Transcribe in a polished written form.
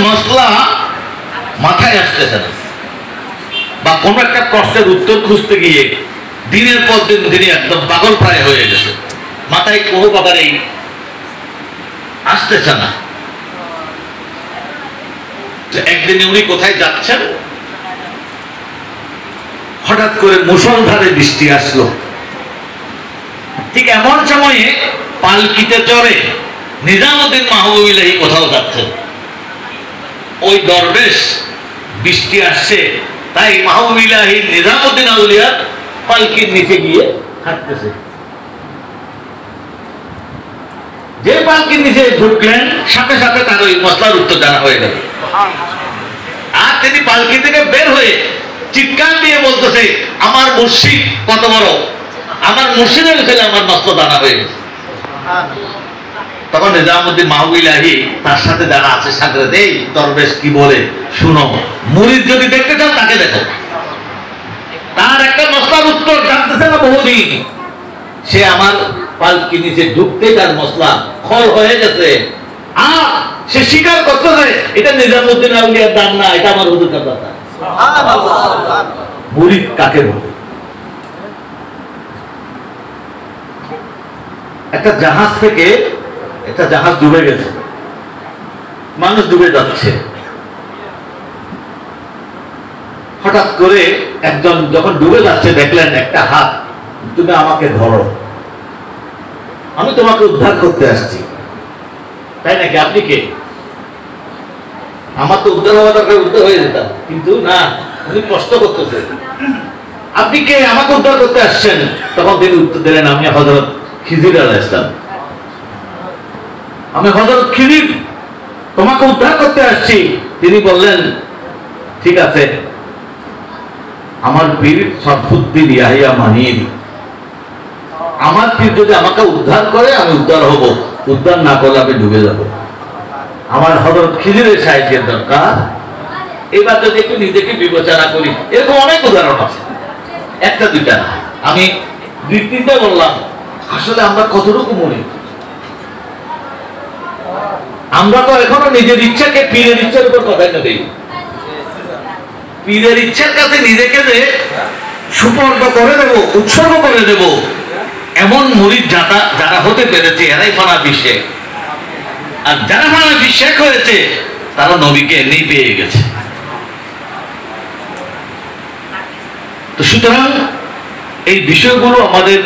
মশলা মাথায় আসতেছে না, বা কোন একটা প্রশ্নের উত্তর খুঁজতে গিয়ে দিনের পর দিন তিনি একদম পাগল প্রায় হয়ে গেছে, মাথায় কোনো ব্যাপারেই আসতেছে না। একদিন উনি কোথায় যাচ্ছেন, হঠাৎ করে মুষলধারে বৃষ্টি আসলো। ঠিক এমন সময়ে পালকিতে চড়ে নিজামুদ্দিন মাহবুব ইলাহি কোথাও যাচ্ছেন। ওই দরবেশ বৃষ্টি আসছে, তাই মাহবুব ইলাহি নিজামুদ্দিন আউলিয়া পালকির নিচে গিয়ে হাঁটতেছে। যে পালকির নিচে ঢুকলেন, সাথে সাথে তার ওই মশলার উত্তর জানা হয়ে গেল। আর তিনি পালকি থেকে বের হয়ে চিৎকার দিয়ে বলতেছে, আমার মুর্শিদ কত বড়, আমার মুর্শিদের ছেলে আমার মশলা জানা হয়ে গেছে। তখন নিজামুদ্দিন মাহবুব ইলাহি তার সাথে যারা আছে সাগরেদ, এই দরবেশ কি বলে শুনো, মুরিদ যদি দেখতে চাও তাকে দেখো। তার একটা মশলার উত্তর জানতেছে না বহুদিন, সে আমার পালকি নিচে ঢুকতে তার মশলা খল হয়ে গেছে, আর সে স্বীকার করতেছে এটা নিজামুদ্দিন আউলিয়ার দান না, এটা আমার হুজুর কার দান। মুরিদ কাকে বলে? একটা জাহাজ থেকে, একটা জাহাজ ডুবে গেছে, মানুষ ডুবে যাচ্ছে। হঠাৎ করে একজন যখন ডুবে যাচ্ছে দেখলেন একটা হাত, তুমি আমাকে ধরো, আমি তোমাকে উদ্ধার করতে আসছি। তাই নাকি? আপনি কে? আমার তো উদ্ধার হওয়া দরকার, উদ্ধার হয়ে যেতাম, কিন্তু না, উনি কষ্ট করতেছে। আপনি কে, আমাকে উদ্ধার করতে আসছেন? তখন তিনি উত্তর দিলেন, আমি হযরত খিজির আলাইহিস সালাম, আমি হযরত খিজির, তোমাকে উদ্ধার করতে আসছি। তিনি বললেন, ঠিক আছে, আমার পীর শরফুদ্দীন ইয়াহিয়া মানিন, আমার পীর যদি আমাকে উদ্ধার করে আমি উদ্ধার হব, উদ্ধার না করলে আমি ডুবে যাব। আমার হযরত খিজিরের সাহায্যের দরকার। এবার যদি একটু নিজেকে বিবেচনা করি, এরকম অনেক উদাহরণ আছে, একটা দুইটা না, আমি দুই তিনটা বললাম। আসলে আমরা কতটুকু মনে, আমরা তো এখনো নিজের ইচ্ছাকে পীরের ইচ্ছার উপর প্রাধান্য দেই। পীরের ইচ্ছার কাছে নিজেকে যে সুপর্দ করে দেব, উৎসর্গ করে দেব, এমন মুরিদ যারা হতে পেরেছে এরাই ফানাফি শেখ। আর যারা ফানাফি শেখ হয়েছে তারা নবীকে এমনি পেয়ে গেছে। তো সুতরাং এই বিষয়গুলো আমাদের